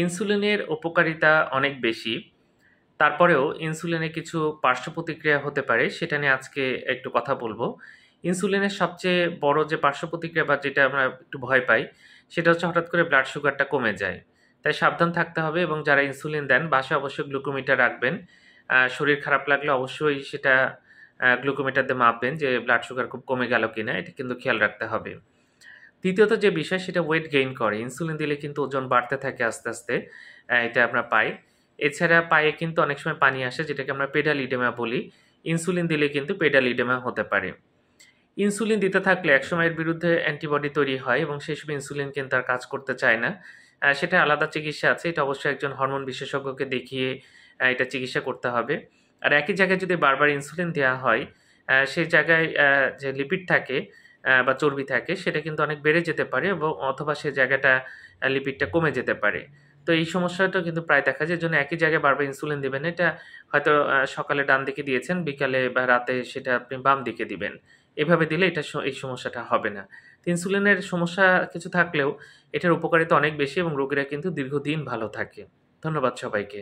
ইনসুলিনের উপকারিতা অনেক বেশি। তারপরেও ইনসুলিনের কিছু পার্শ্ব প্রতিক্রিয়া হতে পারে, সেটা নিয়ে আজকে একটু কথা বলবো। ইনসুলিনের সবচেয়ে বড় যে পার্শ্ব প্রতিক্রিয়া বা যেটা আমরা একটু ভয় পাই, সেটা হচ্ছে হঠাৎ করে ব্লাড সুগারটা কমে যায়। তাই সাবধান থাকতে হবে এবং যারা ইনসুলিন দেন বাসায় অবশ্যই গ্লুকোমিটার রাখবেন। শরীর খারাপ লাগলে অবশ্যই সেটা গ্লুকোমিটার দিয়ে মাপবেন যে ব্লাড সুগার খুব কমে গেল কিনা, এটা কিন্তু খেয়াল রাখতে হবে। দ্বিতীয়ত যে বিষয় সেটা ওয়েট গেইন করে। ইনসুলিন দিলে কিন্তু ওজন বাড়তে থাকে আস্তে, আস্তে। এটা আমরা পাই। এছাড়া পায়ে কিন্তু অনেক সময় পানি আসে যেটাকে আমরা পেডাল ইডেমা বলি। ইনসুলিন দিলে কিন্তু পেডাল ইডেমা হতে পারে। ইনসুলিন দিতে থাকলে একসময় এর বিরুদ্ধে অ্যান্টিবডি তৈরি হয় এবং সেই সময় ইনসুলিন কিন্তু আর কাজ করতে চায় না। সেটার আলাদা চিকিৎসা আছে। এটা অবশ্যই একজন হরমোন বিশেষজ্ঞকে দেখিয়ে এটা চিকিৎসা করতে হবে। আর একই জায়গায় যদি বারবার ইনসুলিন দেয়া হয়, সেই জায়গায় যে লিপিড থাকে বা চর্বি থাকে সেটা কিন্তু অনেক বেড়ে যেতে পারে এবং অথবা সে জায়গাটা লিপিডটা কমে যেতে পারে। তো এই সমস্যাটা কিন্তু প্রায় দেখা যায়। এজন্য একই জায়গায় বারবার ইনসুলিন দিবেন না। এটা হয়তো সকালে ডান দিকে দিয়েছেন, বিকালে বা রাতে সেটা আপনি বাম দিকে দিবেন। এভাবে দিলে এটা এই সমস্যাটা হবে না। তো ইনসুলিনের সমস্যা কিছু থাকলেও এটার উপকারিতা অনেক বেশি এবং রোগীরা কিন্তু দীর্ঘদিন ভালো থাকে। ধন্যবাদ সবাইকে।